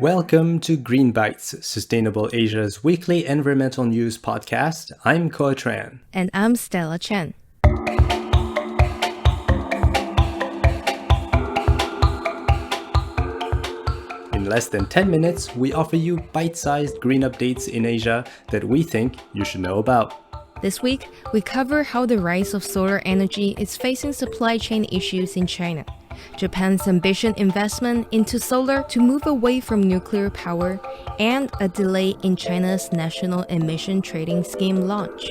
Welcome to GreenBites, Sustainable Asia's weekly environmental news podcast. I'm Ko Tran. And I'm Stella Chen. In less than 10 minutes, we offer you bite-sized green updates in Asia that we think you should know about. This week, we cover how the rise of solar energy is facing supply chain issues in China, Japan's ambitious investment into solar to move away from nuclear power, and a delay in China's national emission trading scheme launch.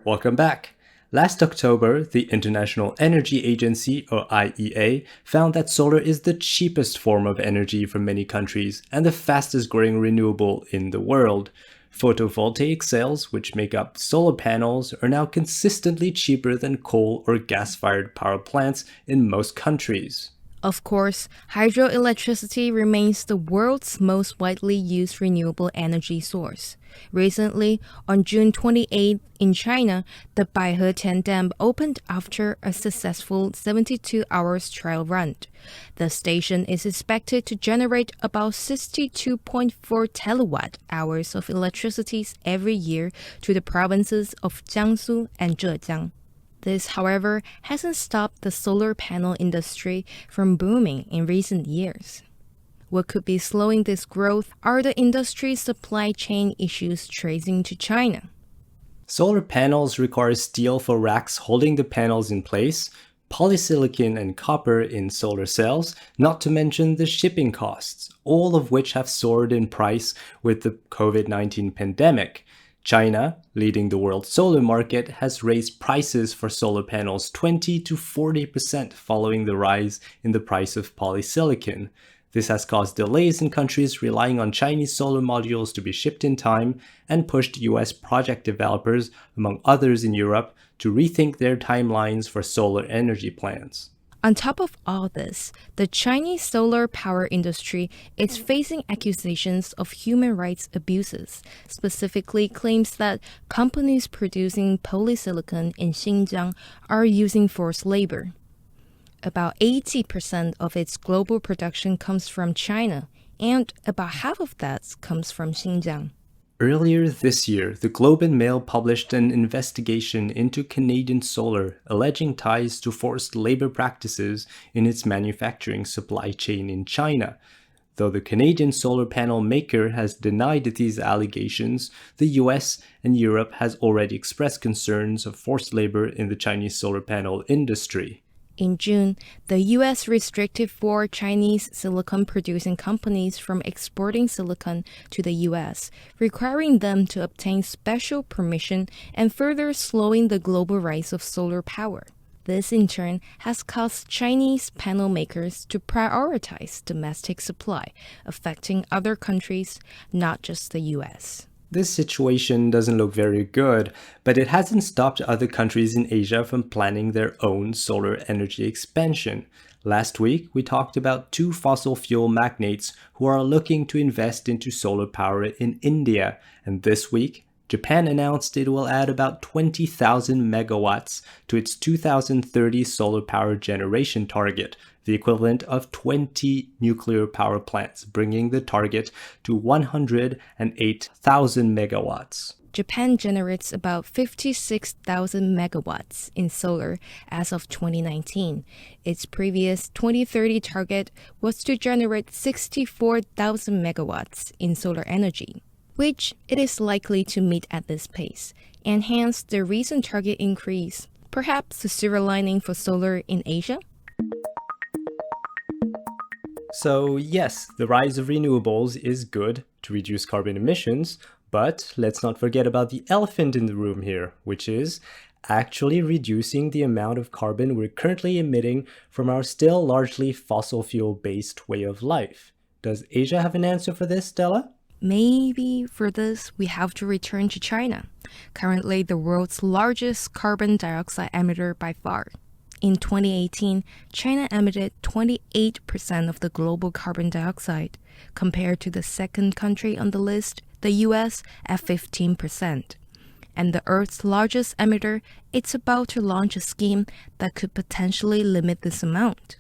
Welcome back. Last October, the International Energy Agency, or IEA, found that solar is the cheapest form of energy for many countries and the fastest growing renewable in the world. Photovoltaic cells, which make up solar panels, are now consistently cheaper than coal or gas-fired power plants in most countries. Of course, hydroelectricity remains the world's most widely used renewable energy source. Recently, on June 28 in China, the Baihe Dam opened after a successful 72 hours trial run. The station is expected to generate about 62.4 terawatt hours of electricity every year to the provinces of Jiangsu and Zhejiang. This, however, hasn't stopped the solar panel industry from booming in recent years. What could be slowing this growth are the industry's supply chain issues tracing to China. Solar panels require steel for racks holding the panels in place, polysilicon and copper in solar cells, not to mention the shipping costs, all of which have soared in price with the COVID-19 pandemic. China, leading the world solar market, has raised prices for solar panels 20 to 40% following the rise in the price of polysilicon. This has caused delays in countries relying on Chinese solar modules to be shipped in time and pushed US project developers, among others in Europe, to rethink their timelines for solar energy plans. On top of all this, the Chinese solar power industry is facing accusations of human rights abuses, specifically claims that companies producing polysilicon in Xinjiang are using forced labor. About 80% of its global production comes from China, and about half of that comes from Xinjiang. Earlier this year, the Globe and Mail published an investigation into Canadian Solar, alleging ties to forced labor practices in its manufacturing supply chain in China. Though the Canadian solar panel maker has denied these allegations, the US and Europe has already expressed concerns of forced labor in the Chinese solar panel industry. In June, the U.S. restricted 4 Chinese silicon-producing companies from exporting silicon to the U.S., requiring them to obtain special permission and further slowing the global rise of solar power. This, in turn, has caused Chinese panel makers to prioritize domestic supply, affecting other countries, not just the U.S. This situation doesn't look very good, but it hasn't stopped other countries in Asia from planning their own solar energy expansion. Last week, we talked about 2 fossil fuel magnates who are looking to invest into solar power in India, and this week, Japan announced it will add about 20,000 megawatts to its 2030 solar power generation target, the equivalent of 20 nuclear power plants, bringing the target to 108,000 megawatts. Japan generates about 56,000 megawatts in solar as of 2019. Its previous 2030 target was to generate 64,000 megawatts in solar energy, which it is likely to meet at this pace, and hence the recent target increase. Perhaps a silver lining for solar in Asia? So yes, the rise of renewables is good to reduce carbon emissions, but let's not forget about the elephant in the room here, which is actually reducing the amount of carbon we're currently emitting from our still largely fossil fuel-based way of life. Does Asia have an answer for this, Stella? Maybe for this, we have to return to China, currently the world's largest carbon dioxide emitter by far. In 2018, China emitted 28% of the global carbon dioxide, compared to the second country on the list, the US, at 15%. and the Earth's largest emitter, it's about to launch a scheme that could potentially limit this amount.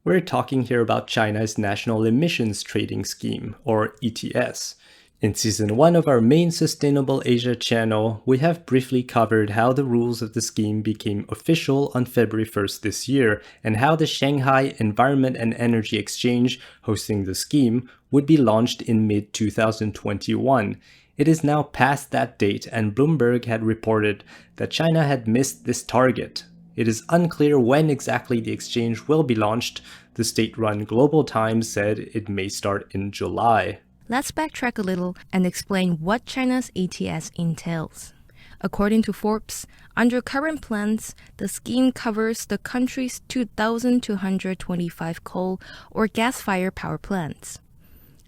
We're talking here about China's National Emissions Trading Scheme, or ETS. In Season 1 of our main Sustainable Asia channel, we have briefly covered how the rules of the scheme became official on February 1st this year, and how the Shanghai Environment and Energy Exchange, hosting the scheme, would be launched in mid-2021. It is now past that date, and Bloomberg had reported that China had missed this target. It is unclear when exactly the exchange will be launched. The state-run Global Times said it may start in July. Let's backtrack a little and explain what China's ETS entails. According to Forbes, under current plans, the scheme covers the country's 2,225 coal or gas-fired power plants.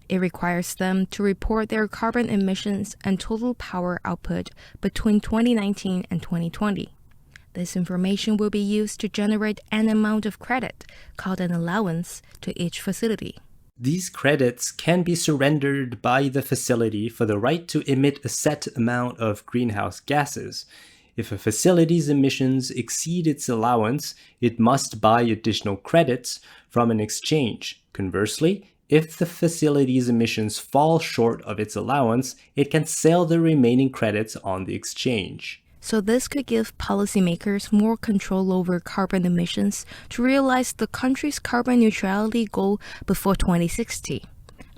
It requires them to report their carbon emissions and total power output between 2019 and 2020. This information will be used to generate an amount of credit, called an allowance, to each facility. These credits can be surrendered by the facility for the right to emit a set amount of greenhouse gases. If a facility's emissions exceed its allowance, it must buy additional credits from an exchange. Conversely, if the facility's emissions fall short of its allowance, it can sell the remaining credits on the exchange. So this could give policymakers more control over carbon emissions to realize the country's carbon neutrality goal before 2060.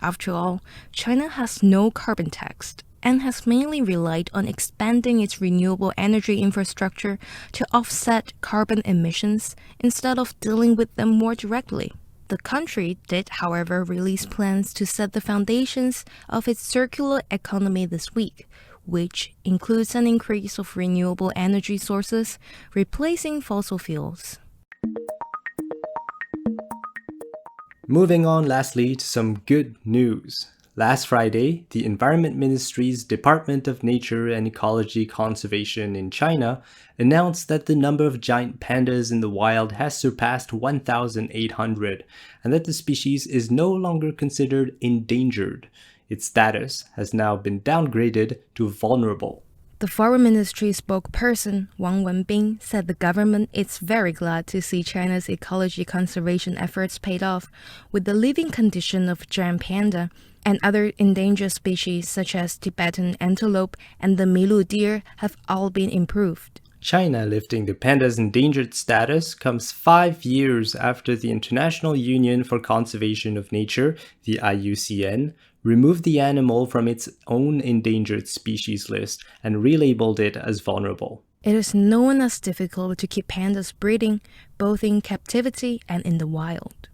After all, China has no carbon tax and has mainly relied on expanding its renewable energy infrastructure to offset carbon emissions instead of dealing with them more directly. The country did, however, release plans to set the foundations of its circular economy this week, which includes an increase of renewable energy sources, replacing fossil fuels. Moving on lastly to some good news. Last Friday, the Environment Ministry's Department of Nature and Ecology Conservation in China announced that the number of giant pandas in the wild has surpassed 1,800, and that the species is no longer considered endangered. Its status has now been downgraded to vulnerable. The Foreign Ministry spokesperson, Wang Wenbin, said the government is very glad to see China's ecology conservation efforts paid off, with the living condition of giant panda and other endangered species such as Tibetan antelope and the Milu deer have all been improved. China lifting the panda's endangered status comes 5 years after the International Union for Conservation of Nature, the IUCN, removed the animal from its own endangered species list and relabeled it as vulnerable. It is known as difficult to keep pandas breeding, both in captivity and in the wild.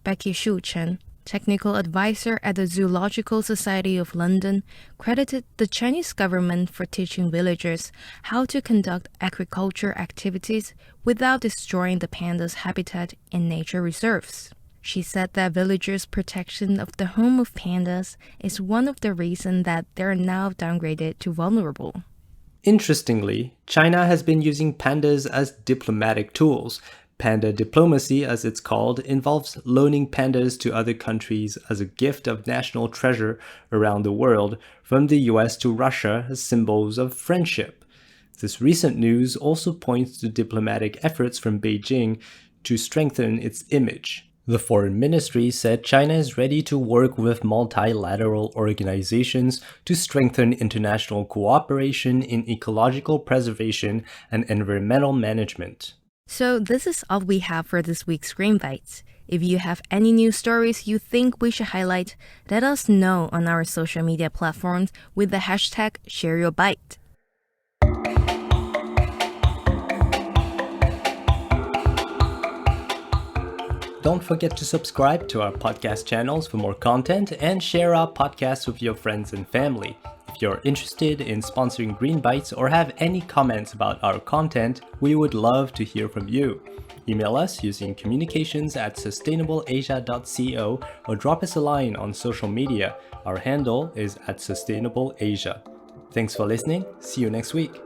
Becky Shu Chen, technical advisor at the Zoological Society of London, credited the Chinese government for teaching villagers how to conduct agriculture activities without destroying the panda's habitat in nature reserves. She said that villagers' protection of the home of pandas is one of the reasons that they're now downgraded to vulnerable. Interestingly, China has been using pandas as diplomatic tools. Panda diplomacy, as it's called, involves loaning pandas to other countries as a gift of national treasure around the world, from the US to Russia as symbols of friendship. This recent news also points to diplomatic efforts from Beijing to strengthen its image. The Foreign Ministry said China is ready to work with multilateral organizations to strengthen international cooperation in ecological preservation and environmental management. So this is all we have for this week's GreenBites. If you have any news stories you think we should highlight, let us know on our social media platforms with the hashtag #ShareYourBite. Don't forget to subscribe to our podcast channels for more content and share our podcasts with your friends and family. If you're interested in sponsoring GreenBites or have any comments about our content, we would love to hear from you. Email us using communications@sustainableasia.co or drop us a line on social media. Our handle is @sustainableasia. Thanks for listening. See you next week.